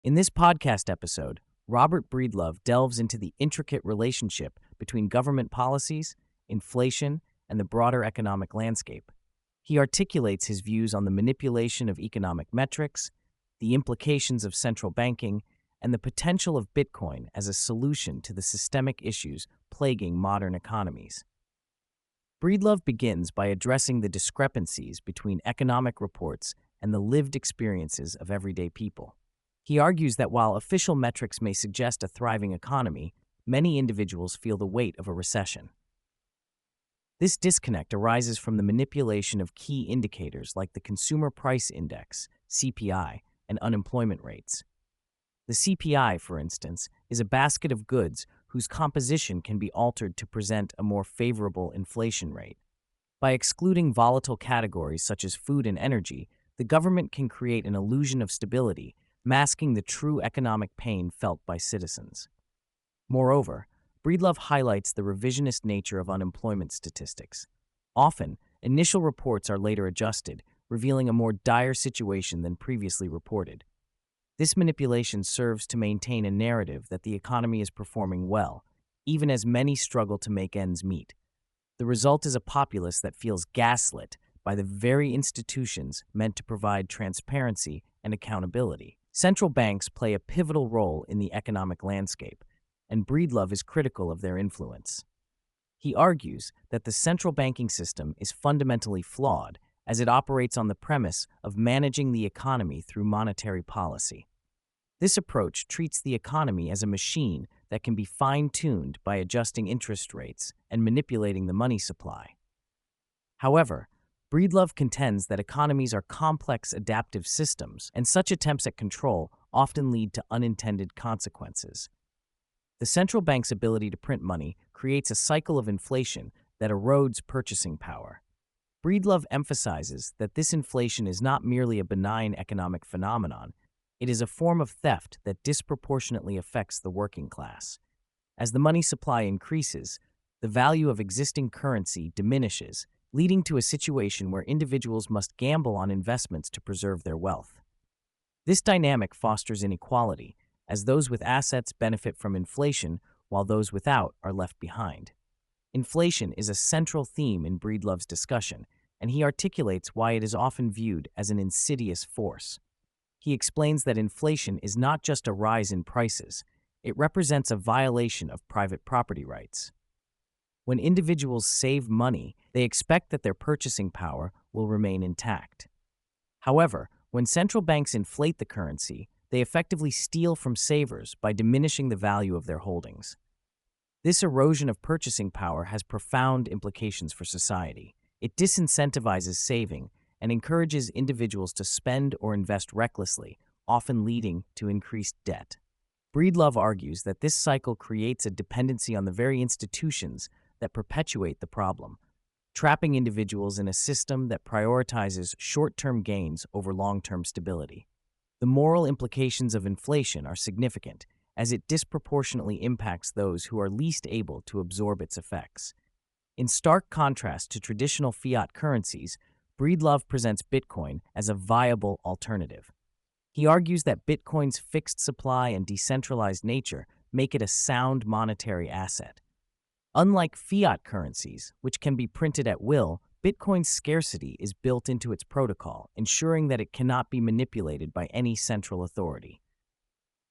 In this podcast episode, Robert Breedlove delves into the intricate relationship between government policies, inflation, and the broader economic landscape. He articulates his views on the manipulation of economic metrics, the implications of central banking, and the potential of Bitcoin as a solution to the systemic issues plaguing modern economies. Breedlove begins by addressing the discrepancies between economic reports and the lived experiences of everyday people. He argues that while official metrics may suggest a thriving economy, many individuals feel the weight of a recession. This disconnect arises from the manipulation of key indicators like the Consumer Price Index, CPI, and unemployment rates. The CPI, for instance, is a basket of goods whose composition can be altered to present a more favorable inflation rate. By excluding volatile categories such as food and energy, the government can create an illusion of stability, masking the true economic pain felt by citizens. Moreover, Breedlove highlights the revisionist nature of unemployment statistics. Often, initial reports are later adjusted, revealing a more dire situation than previously reported. This manipulation serves to maintain a narrative that the economy is performing well, even as many struggle to make ends meet. The result is a populace that feels gaslit by the very institutions meant to provide transparency and accountability. Central banks play a pivotal role in the economic landscape, and Breedlove is critical of their influence. He argues that the central banking system is fundamentally flawed as it operates on the premise of managing the economy through monetary policy. This approach treats the economy as a machine that can be fine-tuned by adjusting interest rates and manipulating the money supply. However, Breedlove contends that economies are complex adaptive systems, and such attempts at control often lead to unintended consequences. The central bank's ability to print money creates a cycle of inflation that erodes purchasing power. Breedlove emphasizes that this inflation is not merely a benign economic phenomenon, it is a form of theft that disproportionately affects the working class. As the money supply increases, the value of existing currency diminishes, leading to a situation where individuals must gamble on investments to preserve their wealth. This dynamic fosters inequality, as those with assets benefit from inflation while those without are left behind. Inflation is a central theme in Breedlove's discussion, and he articulates why it is often viewed as an insidious force. He explains that inflation is not just a rise in prices, it represents a violation of private property rights. When individuals save money, they expect that their purchasing power will remain intact. However, when central banks inflate the currency, they effectively steal from savers by diminishing the value of their holdings. This erosion of purchasing power has profound implications for society. It disincentivizes saving and encourages individuals to spend or invest recklessly, often leading to increased debt. Breedlove argues that this cycle creates a dependency on the very institutions that perpetuate the problem, trapping individuals in a system that prioritizes short-term gains over long-term stability. The moral implications of inflation are significant, as it disproportionately impacts those who are least able to absorb its effects. In stark contrast to traditional fiat currencies, Breedlove presents Bitcoin as a viable alternative. He argues that Bitcoin's fixed supply and decentralized nature make it a sound monetary asset. Unlike fiat currencies, which can be printed at will, Bitcoin's scarcity is built into its protocol, ensuring that it cannot be manipulated by any central authority.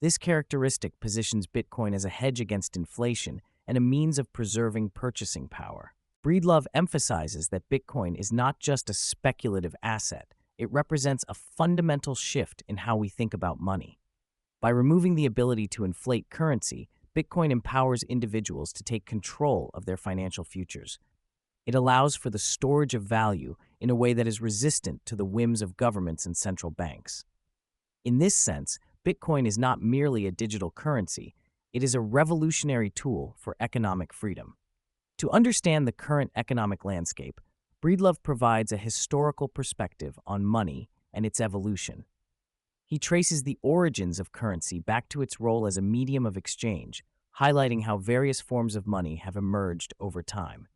This characteristic positions Bitcoin as a hedge against inflation and a means of preserving purchasing power. Breedlove emphasizes that Bitcoin is not just a speculative asset, it represents a fundamental shift in how we think about money. By removing the ability to inflate currency, Bitcoin empowers individuals to take control of their financial futures. It allows for the storage of value in a way that is resistant to the whims of governments and central banks. In this sense, Bitcoin is not merely a digital currency, it is a revolutionary tool for economic freedom. To understand the current economic landscape, Breedlove provides a historical perspective on money and its evolution. He traces the origins of currency back to its role as a medium of exchange, highlighting how various forms of money have emerged over time.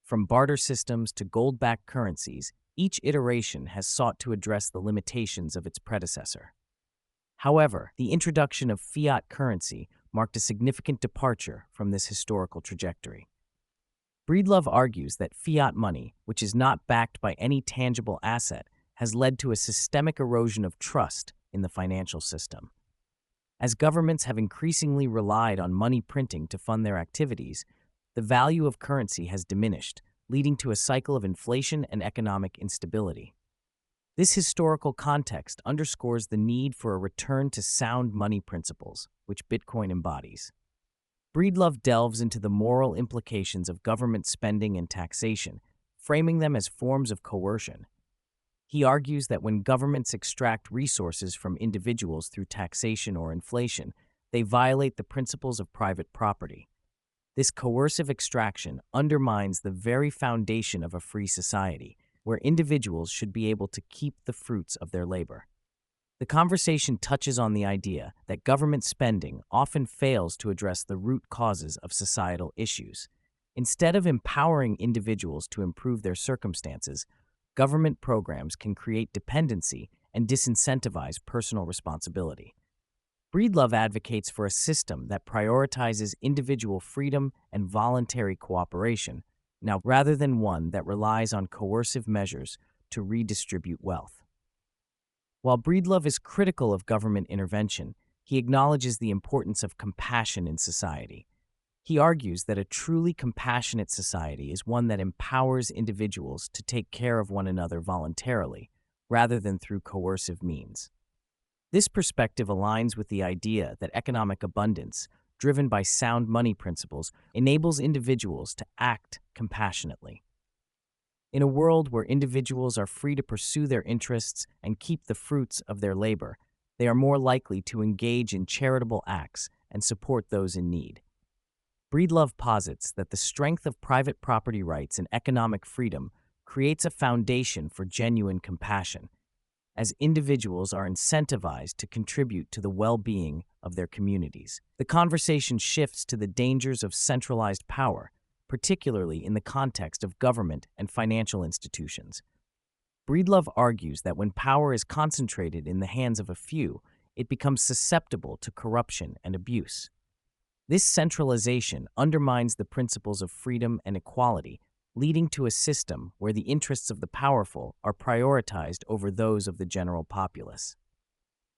From barter systems to gold-backed currencies, each iteration has sought to address the limitations of its predecessor. However, the introduction of fiat currency marked a significant departure from this historical trajectory. Breedlove argues that fiat money, which is not backed by any tangible asset, has led to a systemic erosion of trust in the financial system. As governments have increasingly relied on money printing to fund their activities, the value of currency has diminished, leading to a cycle of inflation and economic instability. This historical context underscores the need for a return to sound money principles, which Bitcoin embodies. Breedlove delves into the moral implications of government spending and taxation, framing them as forms of coercion. He argues that when governments extract resources from individuals through taxation or inflation, they violate the principles of private property. This coercive extraction undermines the very foundation of a free society, where individuals should be able to keep the fruits of their labor. The conversation touches on the idea that government spending often fails to address the root causes of societal issues. Instead of empowering individuals to improve their circumstances, government programs can create dependency and disincentivize personal responsibility. Breedlove advocates for a system that prioritizes individual freedom and voluntary cooperation, now rather than one that relies on coercive measures to redistribute wealth. While Breedlove is critical of government intervention, he acknowledges the importance of compassion in society. He argues that a truly compassionate society is one that empowers individuals to take care of one another voluntarily, rather than through coercive means. This perspective aligns with the idea that economic abundance, driven by sound money principles, enables individuals to act compassionately. In a world where individuals are free to pursue their interests and keep the fruits of their labor, they are more likely to engage in charitable acts and support those in need. Breedlove posits that the strength of private property rights and economic freedom creates a foundation for genuine compassion, as individuals are incentivized to contribute to the well-being of their communities. The conversation shifts to the dangers of centralized power, particularly in the context of government and financial institutions. Breedlove argues that when power is concentrated in the hands of a few, it becomes susceptible to corruption and abuse. This centralization undermines the principles of freedom and equality, leading to a system where the interests of the powerful are prioritized over those of the general populace.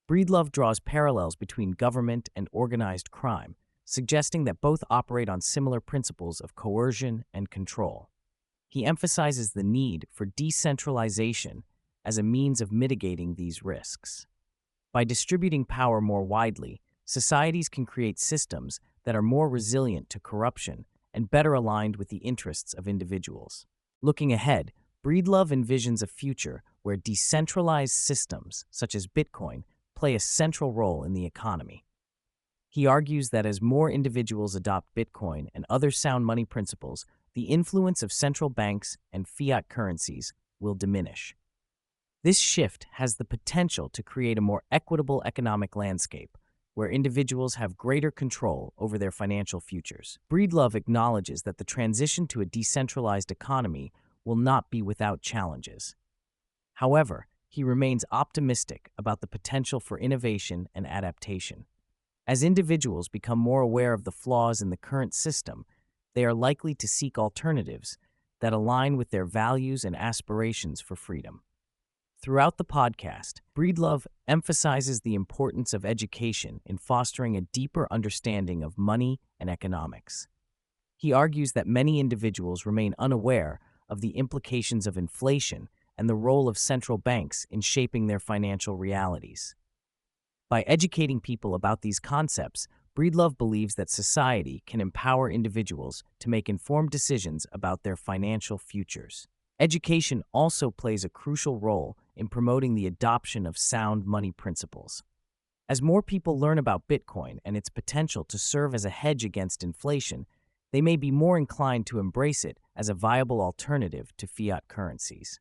Breedlove draws parallels between government and organized crime, suggesting that both operate on similar principles of coercion and control. He emphasizes the need for decentralization as a means of mitigating these risks. By distributing power more widely, societies can create systems that are more resilient to corruption and better aligned with the interests of individuals. Looking ahead, Breedlove envisions a future where decentralized systems, such as Bitcoin, play a central role in the economy. He argues that as more individuals adopt Bitcoin and other sound money principles, the influence of central banks and fiat currencies will diminish. This shift has the potential to create a more equitable economic landscape, where individuals have greater control over their financial futures. Breedlove acknowledges that the transition to a decentralized economy will not be without challenges. However, he remains optimistic about the potential for innovation and adaptation. As individuals become more aware of the flaws in the current system, they are likely to seek alternatives that align with their values and aspirations for freedom. Throughout the podcast, Breedlove emphasizes the importance of education in fostering a deeper understanding of money and economics. He argues that many individuals remain unaware of the implications of inflation and the role of central banks in shaping their financial realities. By educating people about these concepts, Breedlove believes that society can empower individuals to make informed decisions about their financial futures. Education also plays a crucial role in promoting the adoption of sound money principles. As more people learn about Bitcoin and its potential to serve as a hedge against inflation, they may be more inclined to embrace it as a viable alternative to fiat currencies.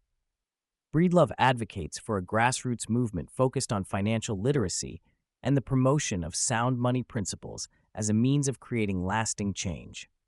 Breedlove advocates for a grassroots movement focused on financial literacy and the promotion of sound money principles as a means of creating lasting change.